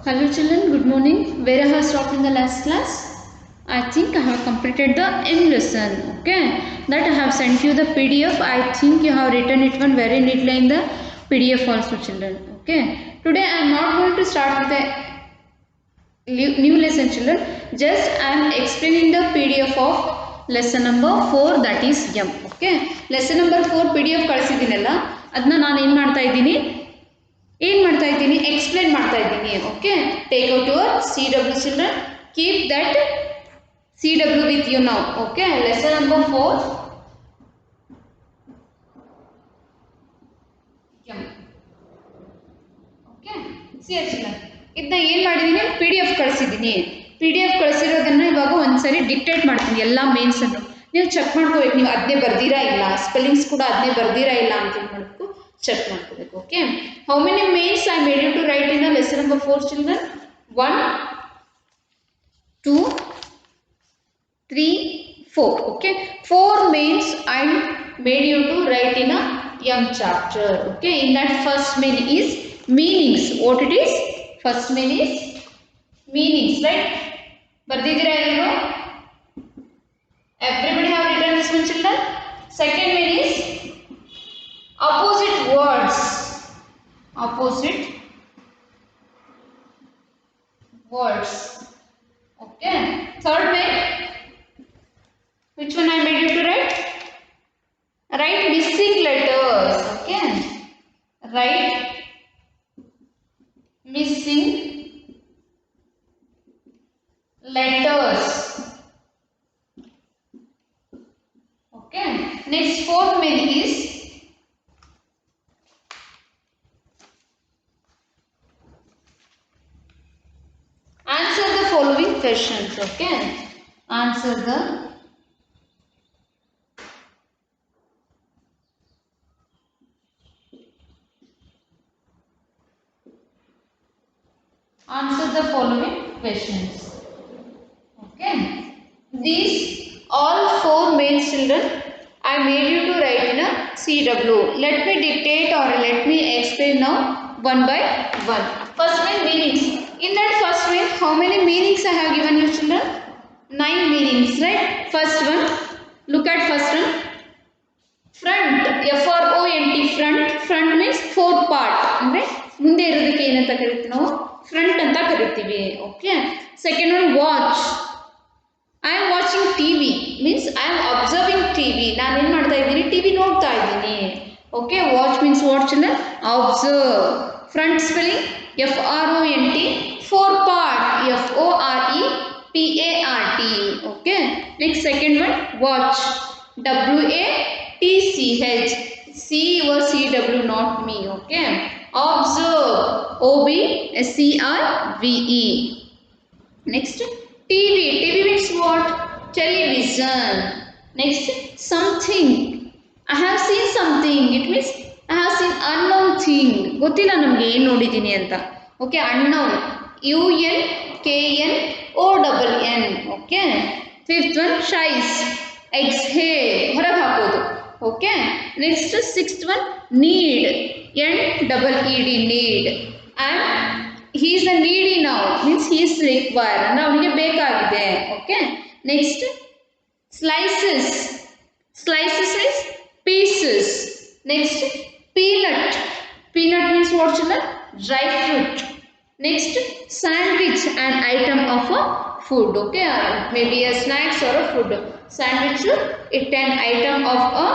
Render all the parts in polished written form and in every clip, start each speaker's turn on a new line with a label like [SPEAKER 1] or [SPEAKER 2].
[SPEAKER 1] Hello children, good morning. Where I have stopped in the last class? I think I have completed the M lesson. Okay, that I have sent you the PDF. I think you have written it one very neatly in the PDF also, children. Okay, today I am not going to start with the new lesson, children. Just I am explaining the PDF of lesson number 4, that is M. Okay, lesson number 4 PDF ಕಳಿಸಿದ್ದೀನಲ್ಲ ಅದನ್ನ ನಾನು ಏನು ಮಾಡ್ತಾ ಇದ್ದೀನಿ ಏನು ಮಾಡ್ತಾ ಇದ್ದೀನಿ explain ಮಾಡ್ತಾ ಇದ್ದೀನಿ. Okay, take out your CW children, keep that CW with you now. Okay, lesson number 4 okay see children, ಇದನ್ನ ಏನು ಮಾಡಿದ್ದೀನಿ PDF ಕಳಿಸಿದ್ದೀನಿ. PDF ಕಳಿಸಿರೋದನ್ನ ಇವಾಗ ಒಂದ್ಸರಿ ಡಿಕ್ಟೇಟ್ ಮಾಡ್ತೀನಿ ಎಲ್ಲ ಮೇನ್ಸ್ ಅನ್ನು. ನೀವು ಚೆಕ್ ಮಾಡ್ಕೋಬೇಕು, ನೀವು ಅದನ್ನೇ ಬರ್ದಿರಾ ಇಲ್ಲ, ಸ್ಪೆಲ್ಲಿಂಗ್ಸ್ ಕೂಡ ಅದನ್ನೇ ಬರ್ದಿರಾ ಇಲ್ಲ ಅಂತ ಏನು ಮಾಡಬೇಕು, ಚೆಕ್ ಮಾಡ್ಕೋಬೇಕು. Okay, how many mains I made you to write in lesson number 4 children? 1 2 3 4. Okay, 4 mains I made you to write in a M chapter. Okay, in that first main is meanings. What it is? First main is meanings, right? ಬರ್ದಿದ್ದೀರಾ ಎಲ್ಲರೂ? Everybody have written this one, children? Second main is opposite words. Opposite words. Okay, third main, which one I made you to write? Write missing letters. Okay, write missing letters. Okay, next fourth main is answer the following questions. Okay, answer the following questions. Okay, these all 4 main children I made you to write in a CW. Let me dictate or let me explain now one by one. First main, meanings. In that first main, how many meanings I have given you, children? 9 meanings, right? First one, look at first one. Front, FRONT, front. Front means 4 part. ಅಂದ್ರೆ ಮುಂದೆ ಇರೋದಕ್ಕೆ ಏನಂತ ಕರಿತೀವಿ ನಾವು? Front ಅಂತ ಕರಿತೀವಿ. Okay, second one watch. I am watching TV means I am observing TV. ನಾನು ಏನು ಮಾಡ್ತಾ ಇದ್ದೀನಿ? TV ನೋಡ್ತಾ ಇದ್ದೀನಿ. Okay, watch means what children? Observe. Front spelling FRONT, 4 part FOREPART. Okay, next second one watch, WATCH. See your CW, not me. Okay, observe, OBSERVE. Next, TV. TV means what? Television. Next, something. I have seen something. It means I have seen unknown thing. ಗೊತ್ತಿಲ್ಲ ನಮಗೆ ಏನು ನೋಡಿದ್ದೀನಿ ಅಂತ. Okay, unknown, UNKNONN. Okay, fifth one shies, exhale, ಹೊರಗೆ ಹಾಕೋದು. Okay, next sixth one need, NEED, need. And he is a needy now means he is required ಅಂದ್ರೆ ಅವನಿಗೆ ಬೇಕಾಗಿದೆ. Okay, next slices. Slices is pieces. Next peanut. Peanut means what children? Dry fruit. Next, sandwich, an item of a food. Okay, maybe a snacks or a food. Sandwich, it an item of a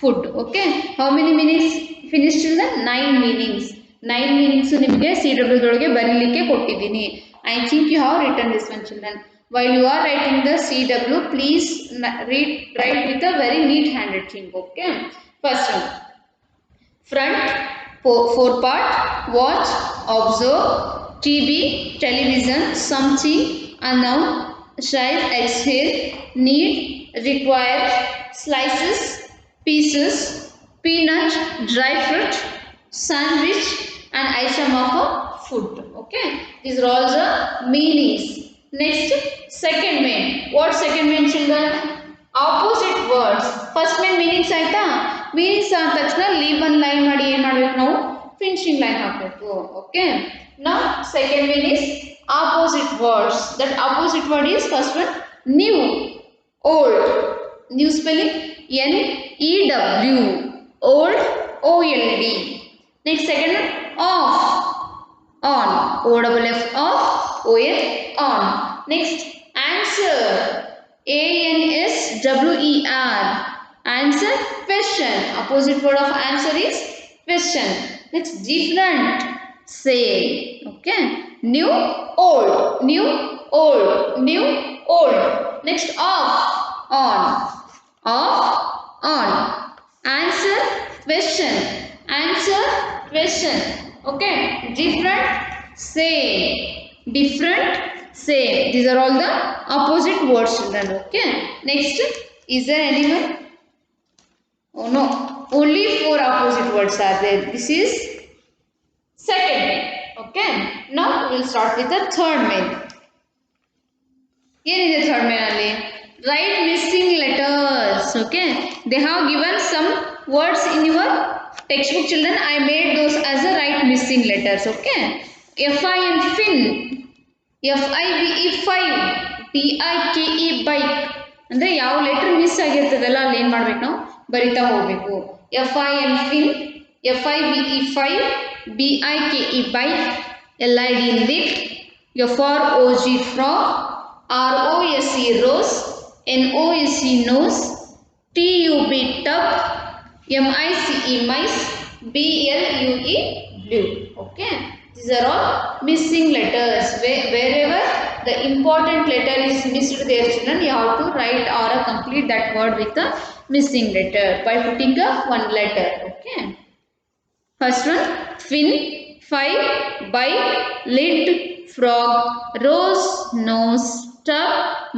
[SPEAKER 1] food. Okay, how many meanings finished children? 9 meanings. 9 meanings ನಿಮಗೆ CW ದೊಳಗೆ ಬರೀಲಿಕ್ಕೆ ಕೊಟ್ಟಿದ್ದೀನಿ. I think you have written this one, children. While you are writing the CW, please write with a very neat handwriting. Okay, first one, front, 4 part, watch, observe, TV, television, something, unknown, shine, exhale, need, require, slices, pieces, peanut, dry fruit, sandwich, and item of a food. Okay, these are all the meanings. Next, second main. What second main, children? Opposite words. First main meanings ಆಯ್ತಾ? meanings ಆದ ತಕ್ಷಣ leave one line ಮಾಡಿ ಏನು ಮಾಡಬೇಕು ನಾವು? Finishing line ಹಾಕಬೇಕು. Okay, now second one is opposite words. That opposite word is first one new, old. New spelling NEW, old OLD. Next second one off, on, OFF, off, ON, on. Next answer, ANSWER, answer, question. Opposite word of answer is question. Next different, same. Okay, new, old, new, old, new, old. Next off, on, off, on. Answer, question, answer, question. Okay, different, same, different, same. These are all the opposite words, children. Okay, next, is there anyone? Oh no, only 4 opposite words are there. This is second main. Okay, now we will start with the third main. ಏನಿದೆ third main ಅಲ್ಲಿ? Write missing letters. Okay, they have given some words in your textbook children. I made those as a write missing letters. Okay, FIN fin, FIVE five, BIKE bike. ಅಂದರೆ ಯಾವ letter miss ಆಗಿರ್ತದಲ್ಲ ಅಲ್ಲಿ ಏನು ಮಾಡ್ಬೇಕು ನಾವು ಬರಿತಾ ಹೋಗಬೇಕು. FIN fin, FIVE five, BIKE bike, LID lid, FROG frog, ROSE rose, NOSE nose, TUB tub, MICE mice, BLUE blue. Okay, these are all missing letters. Wherever the important letter is missed there, children, you have to write or complete that word with the missing letter by putting a one letter. Okay, first one fin, five, bike, lid, frog, rose, nose, tub,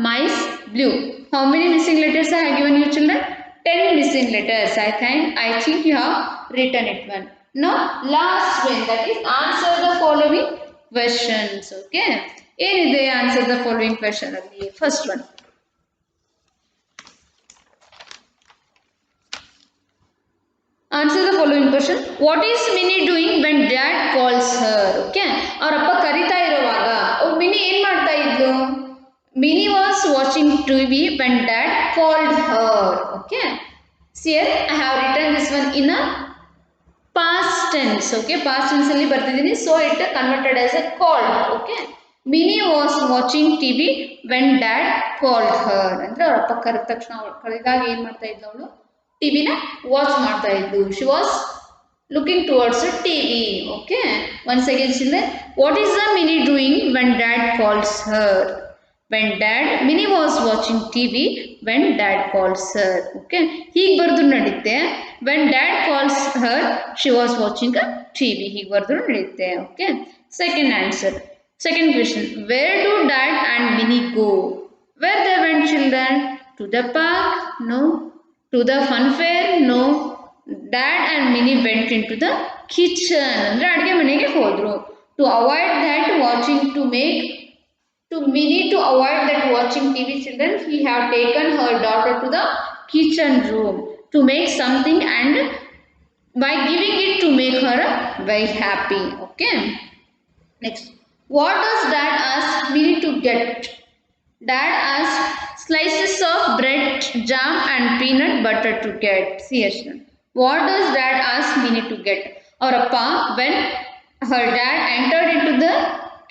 [SPEAKER 1] mice, blue. How many missing letters I have given you, children? 10 missing letters. I think you have written it one. Now last one, that is answer the following questions. Okay, ಏನಿದೆ answer the following question ಅಲ್ಲಿ? First one, answer the following question. What is Minnie doing when dad calls her? Okay, ಅವ್ರ ಅಪ್ಪ ಕರಿತಾ ಇರುವಾಗ mini ಏನ್ ಮಾಡ್ತಾ ಇದ್ಲು? Minnie was watching TV when dad called her. Okay, see here I have written this one in a past tense. Okay, past tense ಅಲ್ಲಿ ಬರ್ತಿದ್ದೀನಿ, so it converted as a called. Okay, Minnie was watching TV when dad called her. ಅಂದ್ರೆ ಅವ್ರ ಅಪ್ಪ ಕರೆದ ತಕ್ಷಣ ಕರೆದಾಗ ಏನ್ ಮಾಡ್ತಾ ಇದ್ಲು ಅವಳು? ಟಿವಿನ ವಾಚ್ ಮಾಡ್ತಾ ಇದ್ಲು. She was looking towards the TV. Okay, once again children, what is the Minnie doing when dad calls her? Minnie was watching TV when dad calls her. Okay, ಹೀಗೆ ಬರೆದು ನಡೆಯುತ್ತೆ. When dad calls her, she was watching a TV. ಹೀಗೆ ಬರೆದು ನಡೆಯುತ್ತೆ. Okay, second answer, second question, where do dad and Minnie go? Where they went, children? To the park? No. To the fun fair? No. Dad and Minnie went into the kitchen. ಅಂದರೆ ಅಡುಗೆ ಮನೆಗೆ ಹೋದ್ರು. To avoid that watching, Minnie to avoid that watching TV, children, he have taken her daughter to the kitchen room to make something, and by giving it to make her very happy. Okay, next, what does dad ask Minnie to get? Dad asked slices of bread, jam and peanut butter to get. See here, what does dad ask Minnie to get? Or appa, when her dad entered into the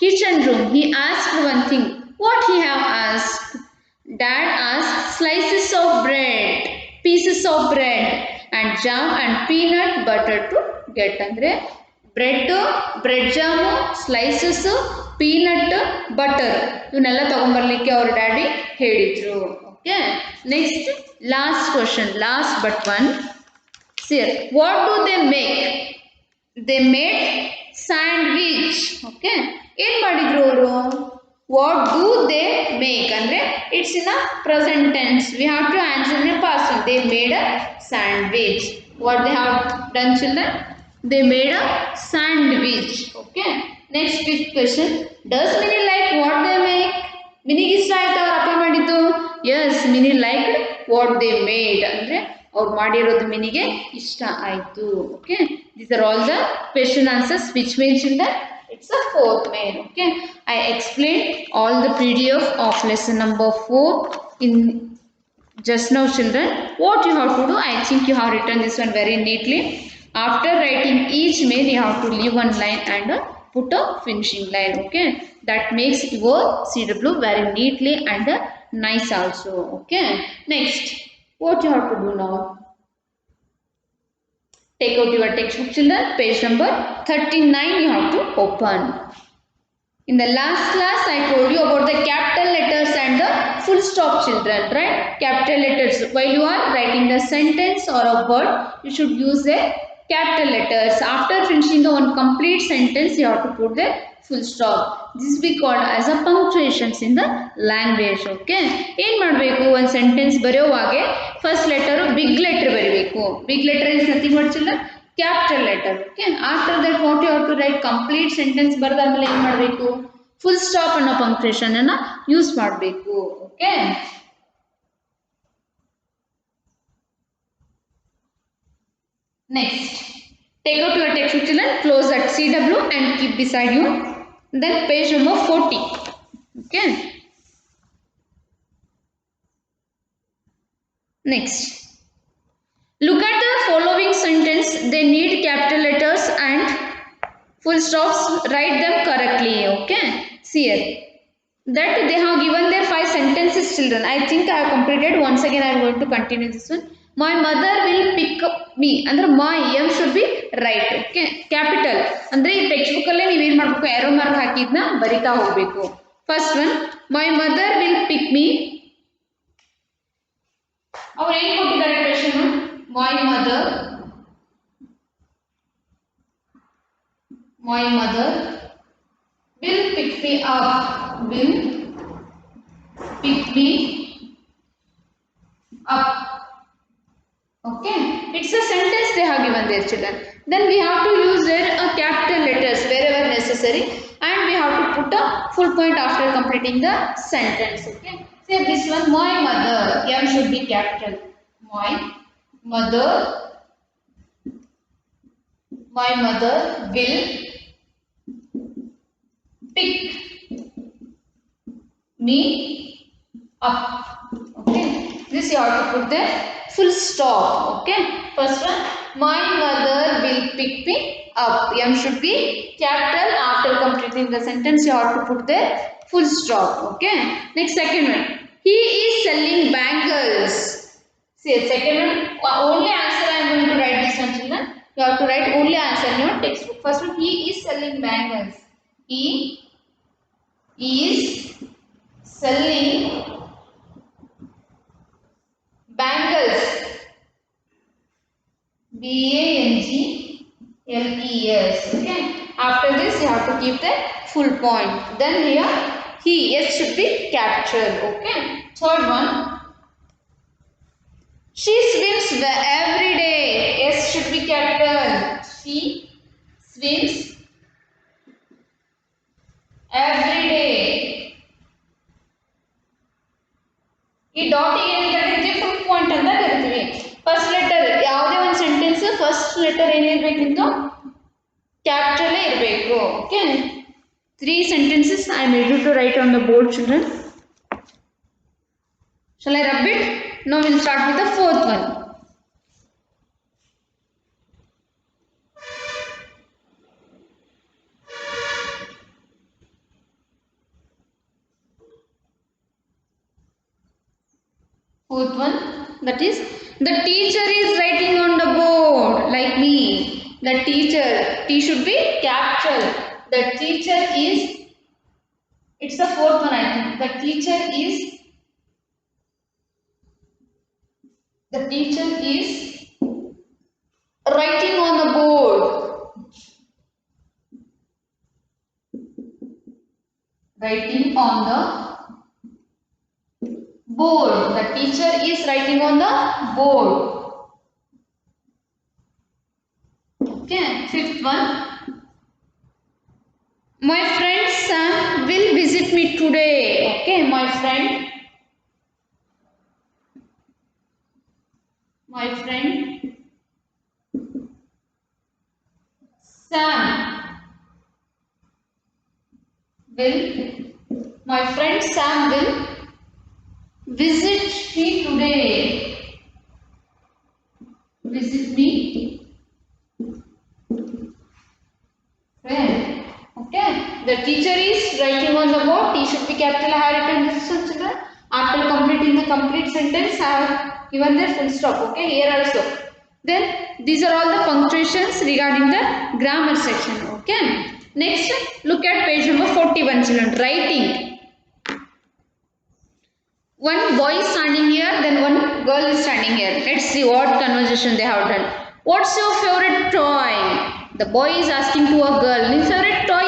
[SPEAKER 1] kitchen room, he asked one thing. What he have asked? Dad asked slices of bread, pieces of bread, and jam and peanut butter to get. Andre bread jam, slices, peanut butter ಇವನ್ನೆಲ್ಲ ತಗೊಂಬರ್ಲಿಕ್ಕೆ ಅವ್ರ daddy ಹೇಳಿದ್ರು. Okay, next last question, last but one. See, what do they make? They made sandwich. Okay, ಏನ್ ಮಾಡಿದ್ರು ಅವರು? What do they make ಅಂದ್ರೆ it's in a present tense. We have to answer in a past tense. They made a sandwich. What they have done, children? They made a sandwich. Okay, next fifth question, does Minnie like what they make? Minnie ಇಷ್ಟ ಆಯ್ತಾ ಅವ್ರ ಅಪ್ಪ ಮಾಡಿದ್ದು? Yes, Minnie liked what they made. ಅಂದ್ರೆ ಅವ್ರು ಮಾಡಿರೋದು ಮಿನಿಗೆ ಇಷ್ಟ ಆಯಿತು. Okay, these are all the question answers which means in the it's a fourth main. Okay, I explained all the PDF of lesson number 4 in just now children. What you have to do, I think you have written this one very neatly. After writing each main you have to leave one line and put a finishing line. Okay, that makes your CW very neatly and nice also. Okay, next what you have to do now, take out your textbook children, page number 39 you have to open. In the last class I told you about the capital letters and the full stop children, right? Capital letters, while you are writing the sentence or a word you should use the capital letters. After finishing the one complete sentence you have to put the full stop. This we called as a punctuations in the language. Okay, ಏನು ಮಾಡಬೇಕು, ಒಂದು sentence ಬರೆಯುವಾಗೆ first letter big letter ಬರೀಬೇಕು. Big letter is nothing but children capital letter. Okay, after that what you have to write, complete sentence ಬರೆದಾದ್ಮೇಲೆ ಏನು ಮಾಡಬೇಕು, full stop ಅನ್ನೋ punctuation ಅನ್ನು use ಮಾಡಬೇಕು. Okay, next take out your textbook children, close at CW and keep beside you. Then page number 40. Okay, next look at the following sentence, they need capital letters and full stops, write them correctly. Okay, see here that they have given their 5 sentences children. I think I have completed. Once again I am going to continue this one. My mother will pick up me ಅಂದ್ರೆ my m should be right. Okay, capital ಅಂದ್ರೆ ಈ text book ಅಲ್ಲೇ ನೀವು ಏನು ಮಾಡಬೇಕು, arrow mark ಹಾಕಿದ್ನ ಬರಿತಾ ಹೋಗಬೇಕು. First one, my mother will pick me. ಅವ್ರು ಏನು ಕೊಟ್ಟಿದ್ದಾರೆ question, my mother will pick me up, will pick me up. Okay, it's a sentence they have given there children. Then we have to use their capital letters wherever necessary and we have to put a full point after completing the sentence. Okay, say this one, my mother, m should be capital. My mother will pick me up. Okay, this you have to put the full stop. Okay, first one, my mother will pick me up, m should be capital. After completing the sentence you have to put the full stop. Okay, next second one, he is selling bangles. See second one, only answer I am going to write this one children. You have to write only answer in your textbook. First one, he is selling bangles. He is selling bangles. BANGLES. Okay, after this you have to keep the full point. Then here he, s should be captured. Okay, third one, she swims every day, s should be capital. She swims every day. ಈ ಡಾಟಿಗೆ ಏನು ಕರಿತೀವಿ, full point ಅಂತ ಕರಿತೀವಿ. First letter ಯಾವುದೇ ಒಂದು sentence first letter ಏನಿರಬೇಕಿತ್ತು, ಕ್ಯಾಪಿಟಲೇ ಇರಬೇಕು. Okay, 3 sentences I am ready to write on the board children. Shall I rub it? Now we will start with the fourth one. Fourth one, that is the teacher is writing on the board like me. The teacher, T should be capital. The teacher is, it's the fourth one I think. The teacher is writing on the board. Writing on the board. The teacher is writing on the board. Okay, fifth one, my friend Sam will visit me today. Okay, my friend My friend Sam will my friend Sam will visit me today. Visit me when? Okay. The teacher is writing on the board. T should be capital. I have written this one, children. After completing the complete sentence, I have given the full stop. Okay. Here also. Then these are all the punctuations regarding the grammar section. Okay. Next, look at page number 41, children. Writing. One boy is standing here, then one girl is standing here. Let's see what conversation they have done. What's your favorite toy? The boy is asking to a girl. Your favorite toy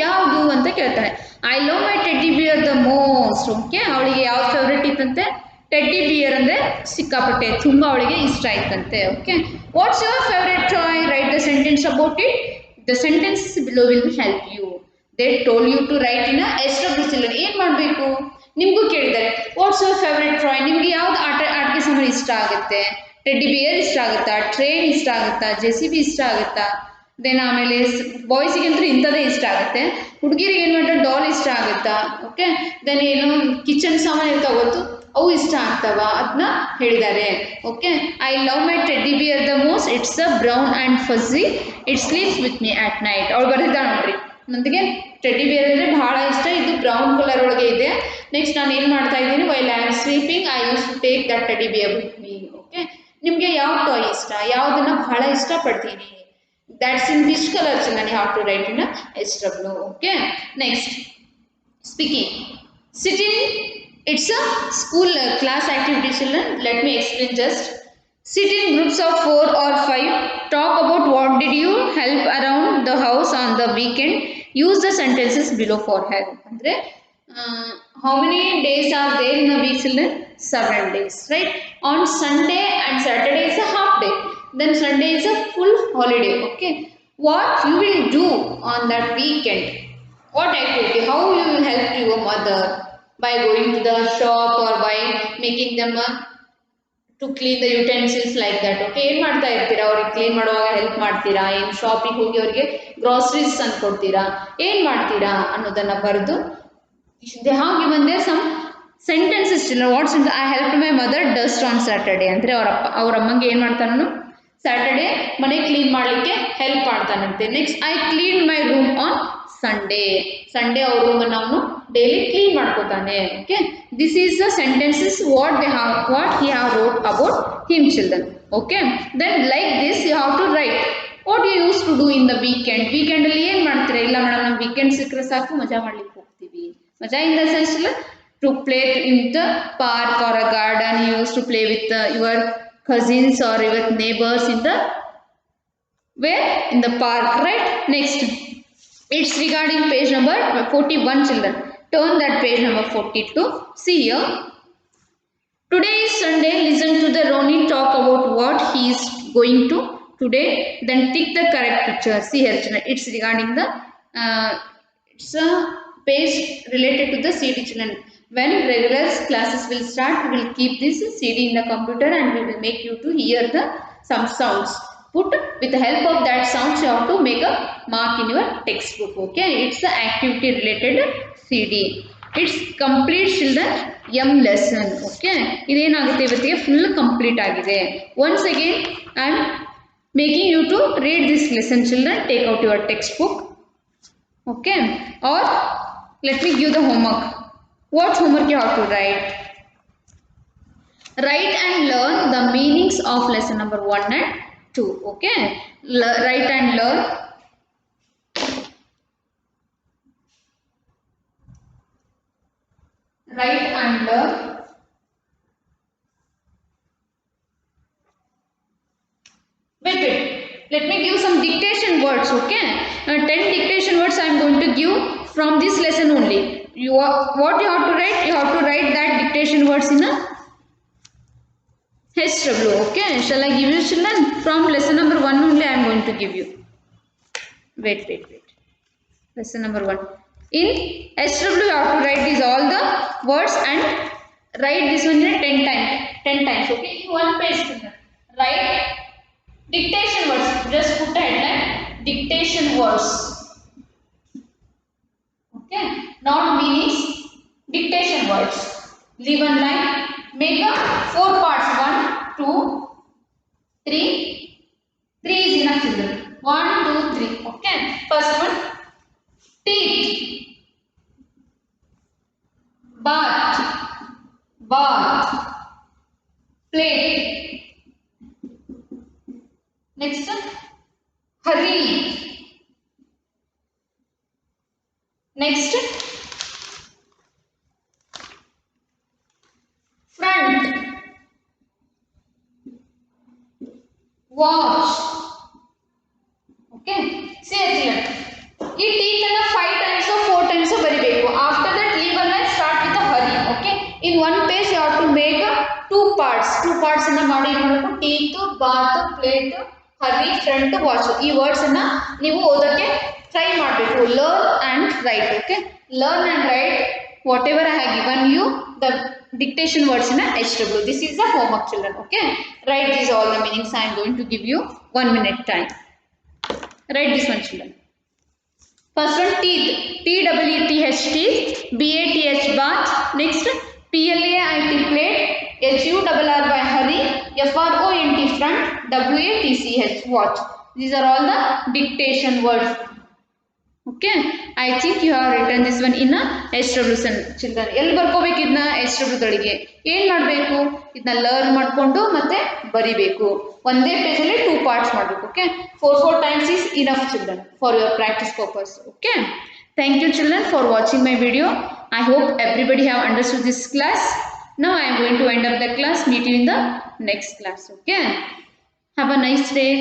[SPEAKER 1] ಯಾವುದು ಅಂತ ಕೇಳ್ತಾನೆ. I love my teddy bear the most. Okay, ಅವಳಿಗೆ ಯಾವ favourite ಇತ್ತಂತೆ? Teddy beer ಅಂದ್ರೆ ಸಿಕ್ಕಾಪಟ್ಟೆ ತುಂಬಾ ಅವಳಿಗೆ ಇಷ್ಟ ಆಯ್ತಂತೆ. Okay, what's your favorite toy? Write the sentence about it. The sentences below will help you. They told you to write in a SW children. ಏನು ಮಾಡಬೇಕು? ನಿಮಗೂ ಕೇಳಿದ್ದಾರೆ ವಾಟ್ಸ್ ಯುವರ್ ಫೇವ್ರೆಟ್ ಟಾಯ್, ನಿಮಗೆ ಯಾವ್ದು ಆಟಿಕೆ ಸಾಮಾನು ಇಷ್ಟ ಆಗುತ್ತೆ? ಟೆಡ್ಡಿ ಬಿಯರ್ ಇಷ್ಟ ಆಗುತ್ತಾ, ಟ್ರೈನ್ ಇಷ್ಟ ಆಗುತ್ತಾ, JCB ಇಷ್ಟ ಆಗುತ್ತಾ? ದೆನ್ ಆಮೇಲೆ ಬಾಯ್ಸಿಗಂತೂ ಇಂಥದ್ದೇ ಇಷ್ಟ ಆಗುತ್ತೆ. ಹುಡುಗಿರಿಗೆ ಏನು ಮಾಡ್ತಾರೆ, ಡಾಲ್ ಇಷ್ಟ ಆಗುತ್ತಾ? ಓಕೆ, ದೆನ್ ಏನು ಕಿಚನ್ ಸಾಮಾನು ಇರ್ತಾವ ಗೊತ್ತು, ಅವು ಇಷ್ಟ ಆಗ್ತಾವ, ಅದನ್ನ ಹೇಳಿದ್ದಾರೆ. Okay, I love my teddy bear the most, it's a brown and fuzzy, it sleeps with me at night. ಅವಳು ಬರೆದಿದ್ದಾಳೆ ನೋಡ್ರಿ, ನನಗೆ ಟೆಡ್ಡಿ ಬಿಯರ್ ಅಂದರೆ ಬಹಳ ಇಷ್ಟ, ಇದು ಬ್ರೌನ್ ಕಲರ್ ಒಳಗೆ ಇದೆ. ನೆಕ್ಸ್ಟ್ ನಾನು ಏನು ಮಾಡ್ತಾ ಇದ್ದೀನಿ, while I am sleeping I use to take that teddy bear with me. Okay, ನಿಮಗೆ ಯಾವ ಟಾಯ್ ಇಷ್ಟ, ಯಾವುದನ್ನ ಬಹಳ ಇಷ್ಟಪಡ್ತೀನಿ, that's in which color children you have to write in a SW. Okay, next speaking. Sitting, it's a school class activity children. Let me explain just. Sit in groups of 4 or 5. Talk about what did you help around the house on the weekend. Use the sentences below for help. Andre, how many days are there in a week children? 7 days, right? On Sunday and Saturday is a half day. Then Sunday is a full holiday. Okay, what you will do on that weekend? What activity? How you will help your mother? By going to the shop or by making them to clean the utensils like that. Okay, ಏನು ಮಾಡ್ತಾ ಇರ್ತೀರಾ, ಅವ್ರಿಗೆ clean ಮಾಡುವಾಗ help ಮಾಡ್ತೀರಾ, ಏನು ಶಾಪಿಗೆ ಹೋಗಿ ಅವರಿಗೆ ಗ್ರಾಸರೀಸ್ ತಂದು ಕೊಡ್ತೀರಾ, ಏನು ಮಾಡ್ತೀರಾ ಅನ್ನೋದನ್ನ ಬರೆದು they have given there some sentences children. What sentence? I helped my mother dust on Saturday. ಅಂದರೆ ಅವ್ರ ಅಮ್ಮಂಗೆ ಏನು ಮಾಡ್ತಾನು, ಸ್ಯಾಟರ್ಡೇ ಮನೆ ಕ್ಲೀನ್ ಮಾಡಲಿಕ್ಕೆ ಹೆಲ್ಪ್ ಮಾಡ್ತಾನಂತೆ. Next, I clean my room on Sunday ಅವ್ರ ರೂಮನ್ನು ಅವನು ಡೈಲಿ ಕ್ಲೀನ್ ಮಾಡ್ಕೋತಾನೆ. Okay, this is the sentences what he have wrote about him children. Okay, then like this you have to write what you use to do in the ವೀಕೆಂಡಲ್ಲಿ ಏನು ಮಾಡ್ತೀರಾ? ಇಲ್ಲ madam, ನಮ್ಮ weekend ಸಿಕ್ಕರೆ ಸಾಕು, ಮಜಾ ಮಾಡ್ಲಿಕ್ಕೆ ಹೋಗ್ತೀವಿ. ಮಜಾ in the sense to play in the park or a garden. You used to play with your cousins or your neighbors in the where? In the park, right? Next, it's regarding page number 41 children. Turn that page number 42. See here. Today is Sunday. Listen to the Ronnie talk about what he is going to today. Then tick the correct picture. See here children. It's regarding the it's a page related to the CD children. When regular classes will start, we will keep this CD in the computer and we will make you to hear some sounds. Put with the help of that sounds you have to make a mark in your textbook. Okay, it's the activity related CD. It's complete children M lesson. Okay, iದೇನಾಗುತ್ತೆ ಇವತ್ತಿಗೆ full complete ಆಗಿದೆ. Once again I am making you to read this lesson children. Take out your textbook. Okay, or let me give the homework. What homework you have to write? Write and learn the meanings of lesson number 1 and 2. Okay, write and learn. Write and learn. Wait. Let me give some dictation words. Okay, 10 dictation words I am going to give from this lesson only. What you have to write? You have to write that dictation words in a SW. Okay, shall I give you children? From lesson number 1 only I am going to give you. Wait. Lesson number 1. In SW you have to write these all the words and write this one 10 times. Okay, in one page children. Write dictation words. Just put a headline. Dictation words. Okay. Not meanings. Dictation words. Leave one line. Make a 4 parts. 1, 2, 3. 3 is enough, children. 1, 2, 3. Okay. First one. Teeth. Bath. Bath. Plate. Next one. Hurry. Next. Front. Watch. Okay. See here. ಈ teeth ಅನ್ನ 5 times or 4 times ಬರಿಬೇಕು. After that leave a line, start with a hurry. Okay. In one page you have to make two parts. Two parts ಅನ್ನ ಮಾಡಿ ಏನು ಮಾಡಬೇಕು? teeth, bath, plate, hurry, front, watch. ಈ words ಅನ್ನ ನೀವು ಓದಕ್ಕೆ try ಮಾಡಬೇಕು. Learn and write. Okay. Learn and write whatever I have given you, the dictation words in a HW. This is the homework, children. Okay. Write these all the meanings. I am going to give you 1 minute time. Write this one, children. First one, teeth. T-E-E-T-H, teeth. B-A-T-H, bath. Next, P-L-A-I-T, plate. H-U-R-R-Y, hurry. F-R-O-N-T, front. W-A-T-C-H, watch. These are all the dictation words. Okay. I think you have written this one in a HW, children. ಎಲ್ಲಿ ಬರ್ಕೋಬೇಕು ಇದನ್ನ? HW ದೊಳಗೆ. ಏನು ಮಾಡಬೇಕು? ಇದನ್ನ learn ಮಾಡಿಕೊಂಡು ಮತ್ತೆ ಬರಿಬೇಕು. ಒಂದೇ ಪೇಜಲ್ಲಿ 2 parts ಮಾಡಬೇಕು. Okay. 4 times is enough, children, for your practice purpose. Okay. Thank you, children, for watching my video. I hope everybody have understood this class. Now I am going to end up the class. Meet you in the next class. Okay. Have a nice day.